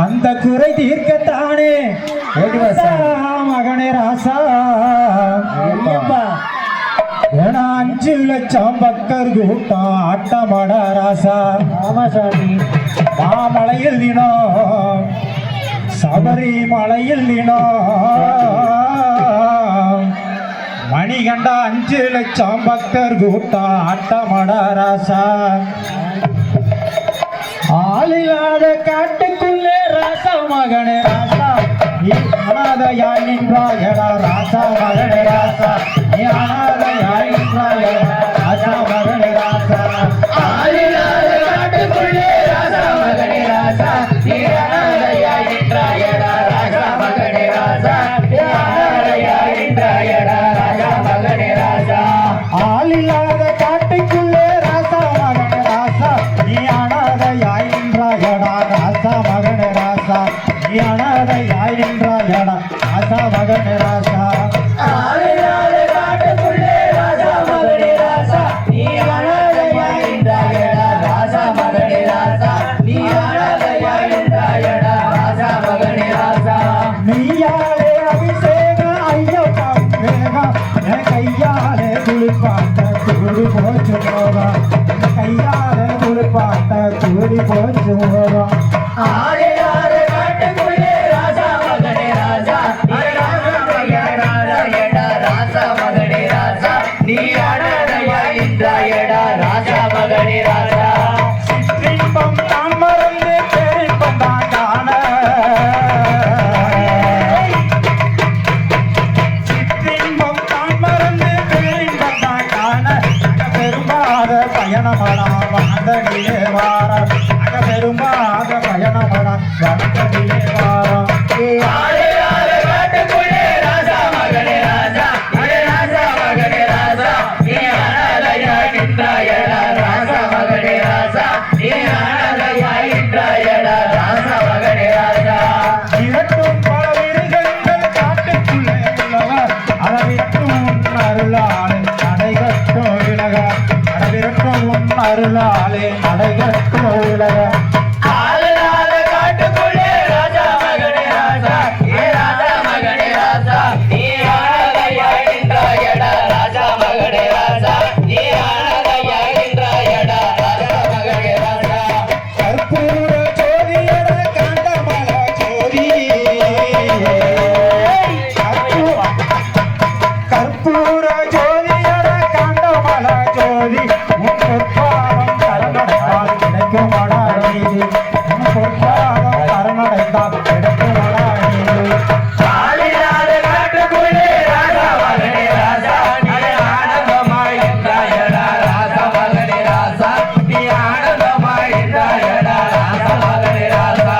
அந்த குறை தீர்க்கத்தானே மகனே ராசா. 5 லட்சம் பக்தர் கூட்டம் ஆட்டமட ராசா. மாமலையில் தினம் சபரிமலையில் தினம் மணிகண்ட 5 லட்சம் பக்தர் கூட்டம் ஆட்டமட ராசா. ஆளில்லாத காட்டுக்குள்ளே ராசா மகனே ராசா. நீ அனாதையாய் நின்றாயடா ராசா மகனே ராசா. நீ அனாதையாய் நின்றாயடா ராசா மகனே ராசா. ஆளில்லாத காட்டுக்குள்ளே ராசா மகனே ராசா. நீ அனாதையாய் நின்றாயடா ராசா மகனே ராசா. நீ அனாதையாய் நின்றாயடா ராசா மகனே ராசா. ஆளில்லாத காட்டுக்குள்ளே ராசா மகனே ராசா. நீ அனாதையாய் நின்றாயடா ராசா மகனே ராசா. நீ அனாதையாய் நின்றாயடா ராசா மகனே ராசா. ஆளில்லாத காட்டுக்குள்ளே ராசா மகனே ராசா. நீ அனாதையாய் நின்றாயடா ராசா மகனே ராசா. நீ அனாதையாய் நின்றாயடா ராசா மகனே ராசா. நீயாலே அபிஷேகம் ஐயப்பா வேகம் என் கையாலே குளிப்பாட்ட கூடி போச்சு போவா. கையாலே குளிப்பாட்ட கூடி போச்சு போவா. ஆளில்லாத காட்டுக்குள்ளே ராசா மகனே ராசா. நீ அனாதையாயடா ராசா மகனே ராசா. நீ அனாதையாய் நின்றாயடா ராசா மகனே ராசா. சிற்றின்பம் தான் மறந்து பேரின்பம் தான் காண. சிற்றின்பம் தான் மறந்து பேரின்பம் தான் காண. பெரும்பாத பயணமலாம் வந்தடியே வாரம். பெரும்பாத பயணமலாம் வந்தடியே வாரம். ஆளில்லாத காட்டுக்குள்ளே ராசா மகனே ராசா. நீ ராசா மகனே ராசா. நீ அனாதையாய் நின்றாயடா ராசா மகனே ராசா. நீ அனாதையாய் நின்றாயடா ராசா மகனே ராசா. இரட்டும் பல மிருகங்கள் காட்டுக்குள்ளே உள்ளவர். அளவிரட்டும் உன் அருளாலே நடைகட்டும் விலக. அளவிரட்டும் உன் அருளாலே நடைகட்டும் விலக. ஆளில்லாத காட்டுக்குள்ளே ராசா மகனே ராசா. நீ ராசா மகனே ராசா. நீ அனாதையாய் நின்றாயடா ராசா மகனே ராசா. நீ அனாதையாய் நின்றாயடா ராசா மகனே ராசா. கற்பூர ஜோதியட காண்டமல ஜோதி. கற்பூர ஜோதியட காண்டமல ஜோதி. உன் பொற்பாதம் சரணடைந்தால் கிடைக்கும் அடாநீதி. உன் பொற்பாதம் சரணடைந்தால் கிடைக்கும் அடாநீதி. ஆளில்லாத காட்டுக்குள்ளே ராசா மகனே ராசா. நீ ஆனந்தமாய் நின்றாயடா ராசா மகனே ராசா. நீ ஆனந்தமாய் நின்றாயடா ராசா மகனே ராசா.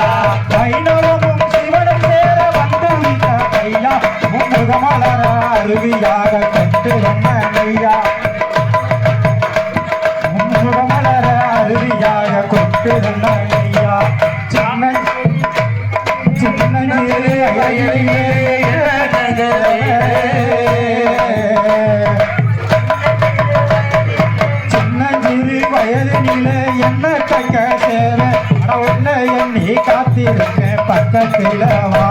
வைணவமும் சிவனும் சேர வந்து விட்ட கையா. முகமலர அருவியாக கட்டு வந்த கையா. முகமலர அருவியாக கொட்டு வந்த கையா. சின்ன சின்னஞ்சிறு அழகிலே சின்னஞ்சிறு வயதினிலே என்ன தக்க சேர. உன்னை எண்ணி காத்திருக்கேன் பக்கத்தில் வா.